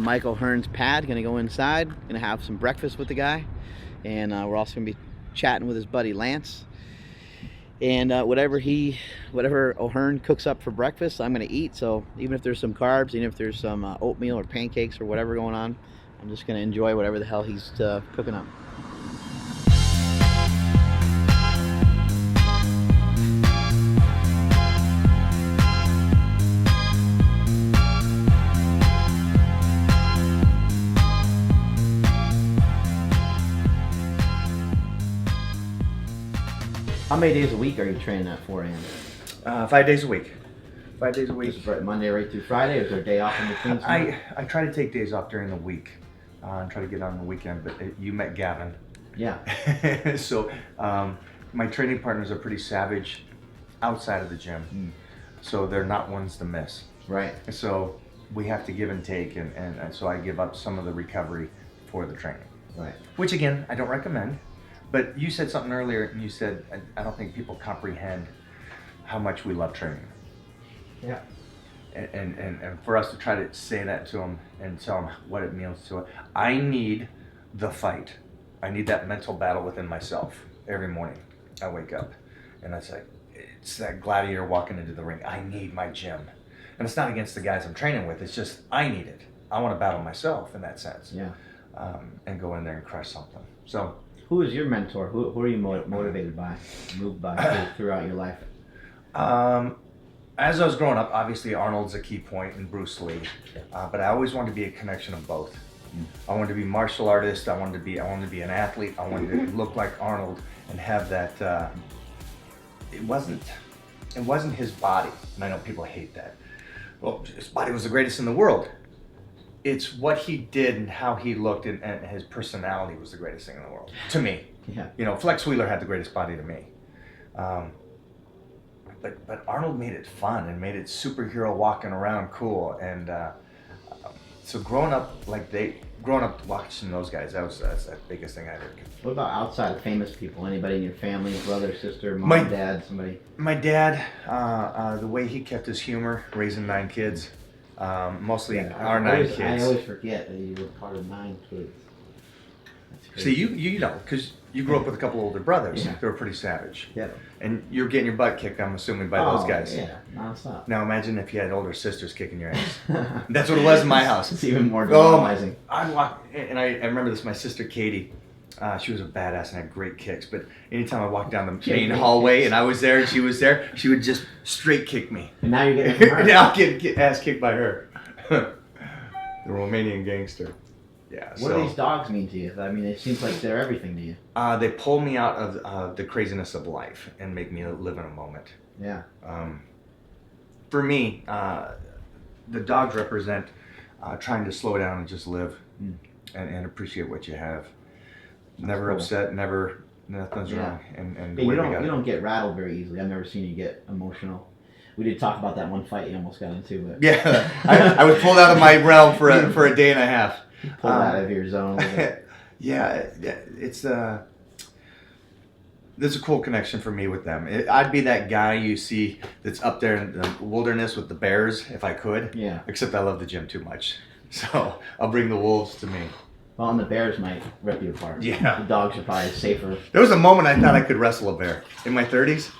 Mike O'Hearn's pad. Gonna go inside, gonna have some breakfast with the guy, and we're also gonna be chatting with his buddy Lance. And whatever O'Hearn cooks up for breakfast, I'm gonna eat. So even if there's some carbs, even if there's some oatmeal or pancakes or whatever going on, I'm just gonna enjoy whatever the hell he's cooking up. How many days a week are you training at 4 a.m.? 5 days a week. 5 days a week. Just Monday right through Friday, or is there a day off in between? I try to take days off during the week and try to get on the weekend, but you met Gavin. Yeah. So my training partners are pretty savage outside of the gym. So they're not ones to miss. Right. So we have to give and take, and so I give up some of the recovery for the training. Right. Which again, I don't recommend. But you said something earlier, and you said, I don't think people comprehend how much we love training. Yeah. And for us to try to say that to them and tell them what it means to it, I need the fight. I need that mental battle within myself every morning. I wake up, and it's that gladiator walking into the ring. I need my gym. And it's not against the guys I'm training with, it's just, I need it. I want to battle myself in that sense. Yeah. And go in there and crush something. So. Who is your mentor? Who are you motivated by, moved by throughout your life? As I was growing up, obviously Arnold's a key point and Bruce Lee, but I always wanted to be a connection of both. I wanted to be a martial artist. I wanted to be an athlete. I wanted to look like Arnold and have that. It wasn't his body, and I know people hate that. Well, his body was the greatest in the world. It's what he did and how he looked, and his personality was the greatest thing in the world to me. Yeah. You know, Flex Wheeler had the greatest body to me. But Arnold made it fun and made it superhero walking around cool. And so growing up watching those guys, that's the biggest thing I ever could. What about outside of famous people? Anybody in your family, brother, sister, mom, dad, somebody? My dad, the way he kept his humor, raising 9 kids. Mostly our 9 kids. I always forget that you were part of 9 kids. See, you know, because you grew up with a couple older brothers. Yeah. They were pretty savage. Yeah. And you're getting your butt kicked, I'm assuming, by those guys. Yeah, nonstop. Now imagine if you had older sisters kicking your ass. That's what it was in my house. It's even more demoralizing. I remember this, my sister Katie, she was a badass and had great kicks, but anytime I walked down the main hallway and I was there and she was there, she would just straight kick me. And now you're getting hurt. Now I'll get ass kicked by her. The Romanian gangster. Yeah. What do these dogs mean to you? I mean, it seems like they're everything to you. They pull me out of the craziness of life and make me live in a moment. Yeah. For me, the dogs represent trying to slow down and just live and appreciate what you have. Never upset, nothing's wrong. And you don't get rattled very easily. I've never seen you get emotional. We did talk about that one fight you almost got into, but yeah, I was pulled out of my realm for a day and a half. Pulled out of your zone. Yeah, it's there's a cool connection for me with them. I'd be that guy you see that's up there in the wilderness with the bears if I could. Yeah. Except I love the gym too much, so I'll bring the wolves to me. Well, and the bears might rip you apart. Yeah. The dogs are probably safer. There was a moment I thought I could wrestle a bear. In my 30s,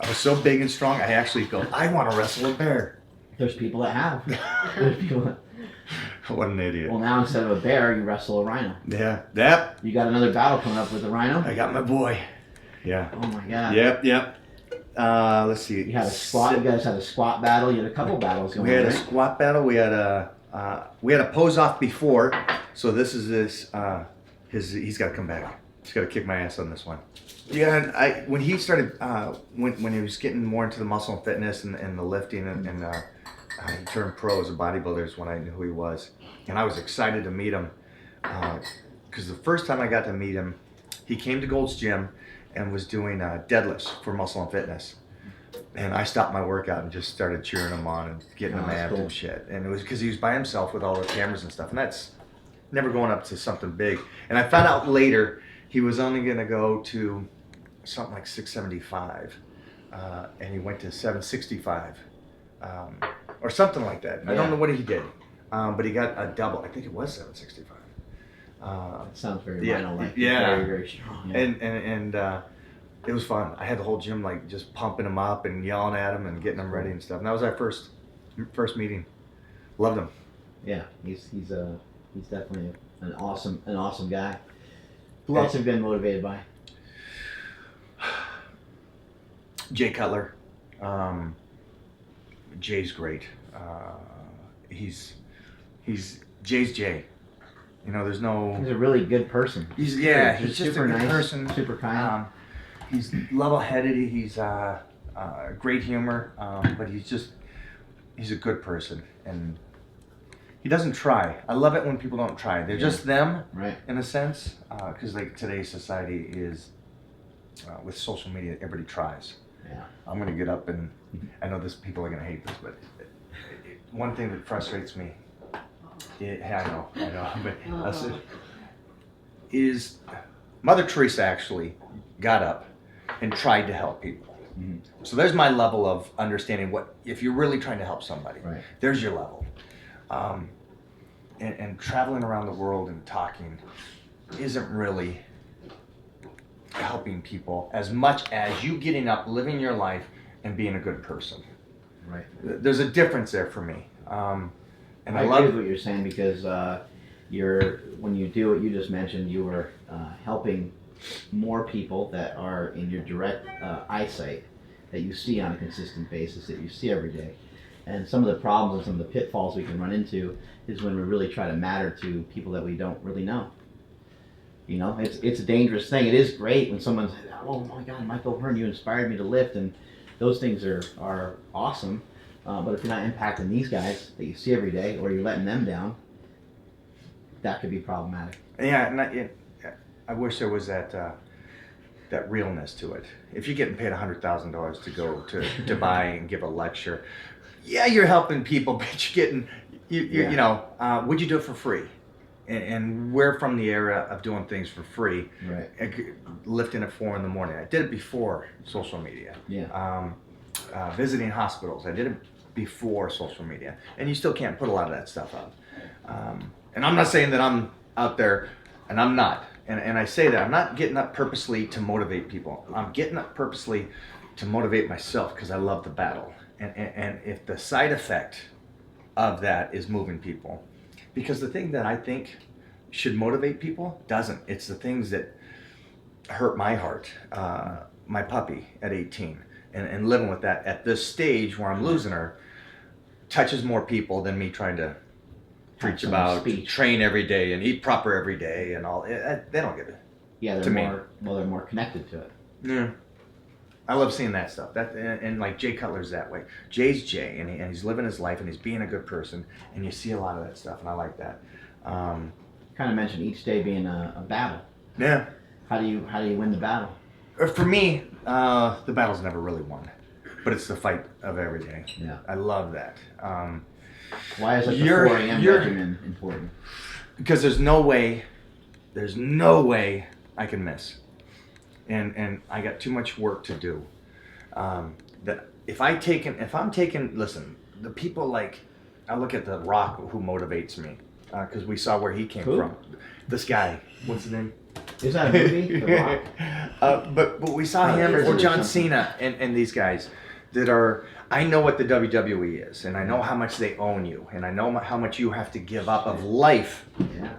I was so big and strong, I actually go, I want to wrestle a bear. There's people that have. There's people that... What an idiot. Well, now instead of a bear, you wrestle a rhino. Yeah. Yep. You got another battle coming up with the rhino? I got my boy. Yeah. Oh my God. Yep. Let's see. You had a squat. You guys had a squat battle. You had a couple battles going on. We had a squat battle. We had a pose off before. So this is he's got to come back. He's got to kick my ass on this one. Yeah. When he started when he was getting more into the muscle and fitness and the lifting and he turned pro as a bodybuilder is when I knew who he was, and I was excited to meet him because the first time I got to meet him, he came to Gold's Gym and was doing deadlifts for muscle and fitness, and I stopped my workout and just started cheering him on and getting him amped and shit. And it was because he was by himself with all the cameras and stuff, and that's never going up to something big. And I found out later he was only going to go to something like 675, and he went to 765. Or something like that. I don't know what he did. but he got a double. I think it was 765. That sounds very Yeah, Rhino-like. yeah. Very, very strong. Yeah. And it was fun. I had the whole gym like just pumping him up and yelling at him and getting him ready and stuff. And that was our first meeting. Loved him. Yeah, he's definitely an awesome guy. Who else have you been motivated by? Jay Cutler. Jay's great. He's Jay's Jay. You know, there's no. He's a really good person. He's just super a good nice, person. super kind. He's level-headed. He's great humor, but he's a good person, and he doesn't try. I love it when people don't try. They're just them, right? In a sense, because like today's society is with social media, everybody tries. Yeah. I'm gonna get up and I know people are gonna hate this, but one thing that frustrates me. I know, but is Mother Teresa actually got up and tried to help people. Mm-hmm. So there's my level of understanding what if you're really trying to help somebody. Right. There's your level. And traveling around the world and talking isn't really helping people as much as you getting up, living your life, and being a good person. Right. There's a difference there for me. And I agree with what you're saying because when you do what you just mentioned, you are helping more people that are in your direct eyesight that you see on a consistent basis, that you see every day. And some of the problems and some of the pitfalls we can run into is when we really try to matter to people that we don't really know. You know, it's a dangerous thing. It is great when someone's, oh my God, Michael O'Hearn, you inspired me to lift, and those things are awesome. But if you're not impacting these guys that you see every day, or you're letting them down, that could be problematic. Yeah, and I wish there was that realness to it. If you're getting paid $100,000 to go to Dubai and give a lecture, yeah, you're helping people, but you're getting, you know, would you do it for free? And we're from the era of doing things for free. Right. Lifting at 4 a.m. I did it before social media. Yeah. Visiting hospitals. I did it before social media, and you still can't put a lot of that stuff up. And I'm not saying that I'm out there, and I'm not. And I say that I'm not getting up purposely to motivate people. I'm getting up purposely to motivate myself because I love the battle. And if the side effect of that is moving people, because the thing that I think should motivate people doesn't. It's the things that hurt my heart. My puppy at 18, and living with that at this stage where I'm losing her, touches more people than me trying to preach about train every day and eat proper every day and all. They don't get it. Yeah, they're more connected to it. Yeah. I love seeing that stuff. And like Jay Cutler's that way. Jay's Jay, and he's living his life, and he's being a good person, and you see a lot of that stuff, and I like that. Kind of mentioned each day being a battle. Yeah. How do you win the battle? For me, the battle's never really won, but it's the fight of every day. Yeah. I love that. Why is like the 4 a.m. regimen important? Because there's no way I can miss. And I got too much work to do. That if I'm taking, listen, the people like, I look at The Rock, who motivates me, because we saw where he came from. This guy, what's his name? Is that a movie? The Rock? But we saw him or John Cena and these guys that are. I know what the WWE is, and I know how much they own you, and I know how much you have to give up of life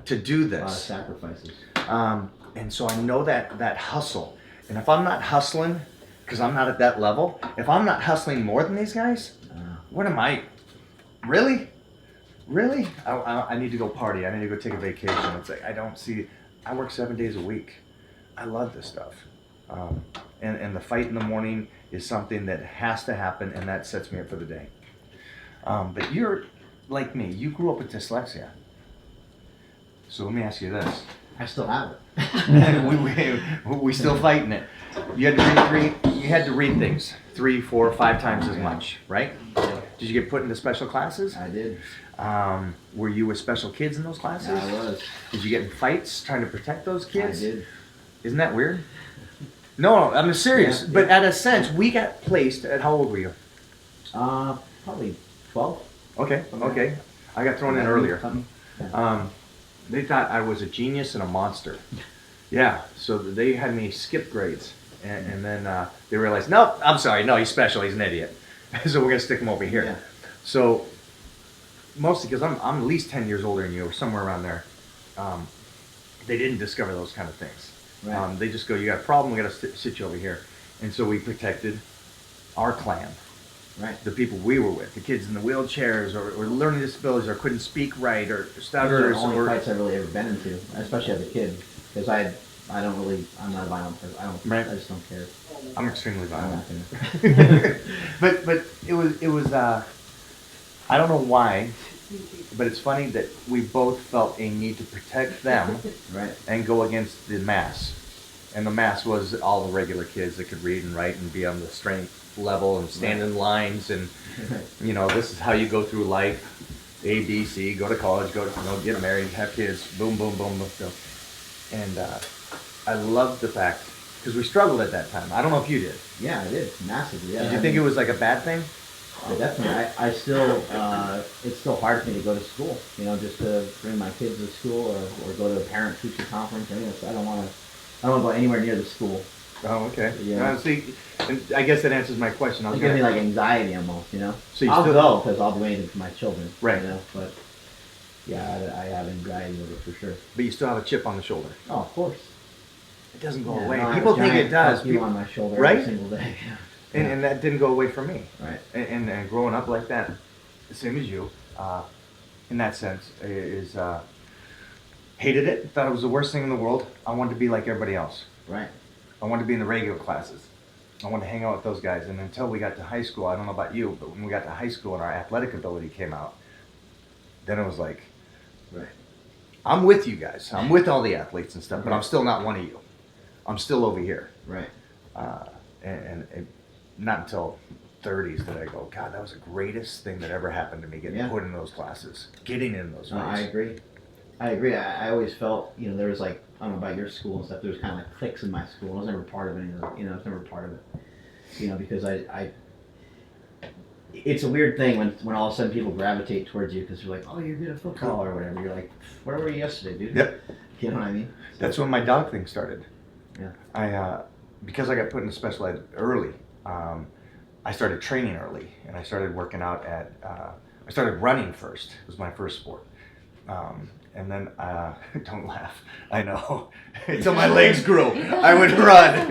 to do this. A lot of sacrifices. And so I know that hustle. And if I'm not hustling, because I'm not at that level, if I'm not hustling more than these guys, what am I? Really? Really? I need to go party. I need to go take a vacation. It's like, I work 7 days a week. I love this stuff. And the fight in the morning is something that has to happen, and that sets me up for the day. But you're like me. You grew up with dyslexia. So let me ask you this. I still have it. we still fighting it. You had to read things 3, 4, 5 times as much, right? Did you get put into special classes? I did. Were you with special kids in those classes? Yeah, I was. Did you get in fights trying to protect those kids? I did. Isn't that weird? No, I'm serious. Yeah, but at a sense, we got placed at, how old were you? Probably 12. Okay. I got thrown in earlier. Yeah. They thought I was a genius and a monster. Yeah, so they had me skip grades. And then they realized, no, I'm sorry, no, he's special, he's an idiot. So we're going to stick him over here. Yeah. So, mostly because I'm at least 10 years older than you, or somewhere around there, they didn't discover those kind of things. Right. They just go, you got a problem, we got to sit you over here. And so we protected our clan. Right. The people we were with, the kids in the wheelchairs, or learning disabilities, or couldn't speak right, or Those are stutters. the only fights I've really ever been into, especially as a kid, because I'm not a violent person. I just don't care. I'm extremely I'm violent. not gonna. but it was I don't know why, but it's funny that we both felt a need to protect them Right. and go against the mass. And the mass was all the regular kids that could read and write and be on the strength level and stand in lines, and you know, this is how you go through life. A, B, C, go to college, get married, have kids, boom, boom, boom, boom, boom. And I loved the fact, because we struggled at that time. I don't know if you did. Yeah, I did massively. Yeah. Did you think it was like a bad thing? Definitely. I still, it's still hard for me to go to school. You know, just to bring my kids to school or go to a parent-teacher conference. I don't want to go anywhere near the school. Oh, okay. Yeah. See, and I guess that answers my question. It gives me like anxiety almost, you know. So you I'll still go because I'll do anything for my children. Right. You know, but yeah, I have anxiety over it for sure. But you still have a chip on the shoulder. Oh, of course. It doesn't go Yeah, away. no, I have People a think it giant does. fuck you on my shoulder Right? every single day. And that didn't go away for me. Right. And growing up like that, the same as you, in that sense, is hated it. Thought it was the worst thing in the world. I wanted to be like everybody else. Right. I wanted to be in the regular classes. I wanted to hang out with those guys. And until we got to high school, I don't know about you, but when we got to high school and our athletic ability came out, then it was like, Right. I'm with you guys. I'm with all the athletes and stuff, but I'm still not one of you. I'm still over here. Right. And not until 30s did I go, God, that was the greatest thing that ever happened to me, getting put in those classes, getting in those No, I ways. agree. I always felt, you know, there was like, I don't know about your school and stuff, there was kind of like cliques in my school. I was never part of any of it, you know, I was never part of it. You know, because it's a weird thing when all of a sudden people gravitate towards you because you're like, oh, you're good at football or whatever. You're like, where were you yesterday, dude? Yep. You know what I mean? That's when my dog thing started. Yeah. Because I got put in special ed early, I started training early, and I started working out I started running first. It was my first sport. And then, don't laugh, I know, until my legs grew, I would run.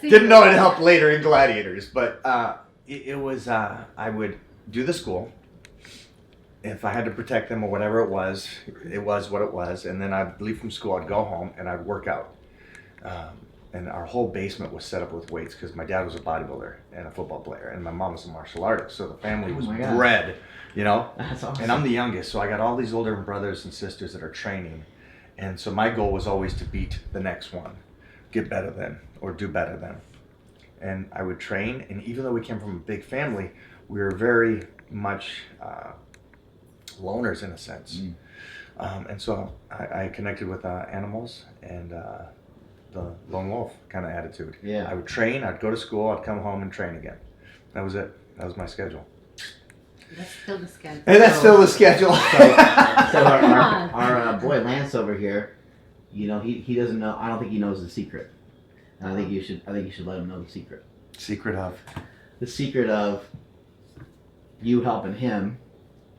Didn't know it helped later in gladiators, but it was, I would do the school. If I had to protect them or whatever it was what it was. And then I'd leave from school, I'd go home, and I'd work out. And our whole basement was set up with weights because my dad was a bodybuilder and a football player, and my mom was a martial artist, so the family was bred, you know? That's awesome. And I'm the youngest, so I got all these older brothers and sisters that are training. And so my goal was always to beat the next one, get better than, or do better than. And I would train, and even though we came from a big family, we were very much loners in a sense. And so I connected with animals and the lone wolf kind of attitude. Yeah. I would train, I'd go to school, I'd come home and train again. That was it. That was my schedule. That's still the schedule. And that's still the schedule. So our boy Lance over here, you know, he doesn't know. I don't think he knows the secret. And I think you should let him know the secret. Secret of? The secret of you helping him,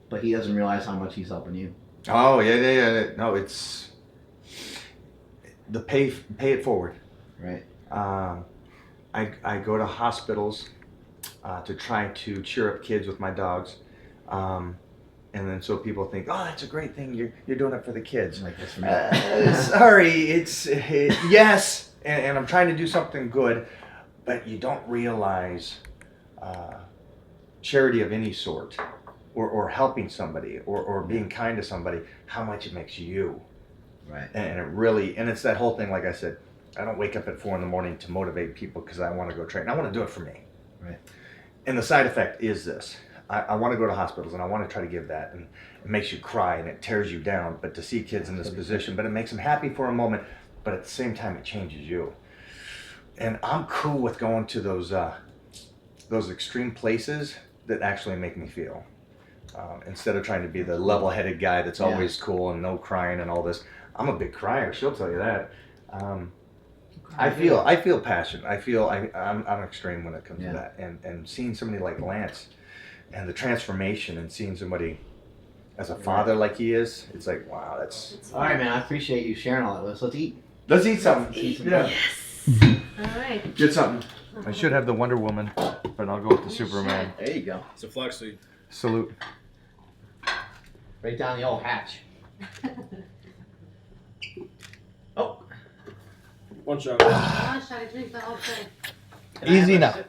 but he doesn't realize how much he's helping you. Oh, yeah. No, it's the pay it forward. Right. I go to hospitals to try to cheer up kids with my dogs. And then so people think, oh, that's a great thing. You're doing it for the kids. Like this for me. Sorry, yes, and I'm trying to do something good, but you don't realize charity of any sort, or helping somebody, or being kind to somebody, how much it makes you. Right. And it really, and it's that whole thing. Like I said, I don't wake up at 4 a.m. to motivate people because I want to go train. I want to do it for me. Right. And the side effect is this. I want to go to hospitals, and I want to try to give that, and it makes you cry and it tears you down, but to see kids in this position, but it makes them happy for a moment, but at the same time it changes you. And I'm cool with going to those extreme places that actually make me feel. Instead of trying to be the level-headed guy that's always cool and no crying and all this. I'm a big crier. She'll tell you that. I feel passion. I'm extreme when it comes to that. And seeing somebody like Lance and the transformation and seeing somebody as a father like he is, it's like, wow, that's... All right, man. I appreciate you sharing all that with us. Let's eat. Let's eat something. Yeah. Yes. All right. Get something. I should have the Wonder Woman, but I'll go with the Superman. There you go. It's a flag seat. Salute. Right down the old hatch. Oh. One shot. Oh, should I drink the whole thing? Easy enough.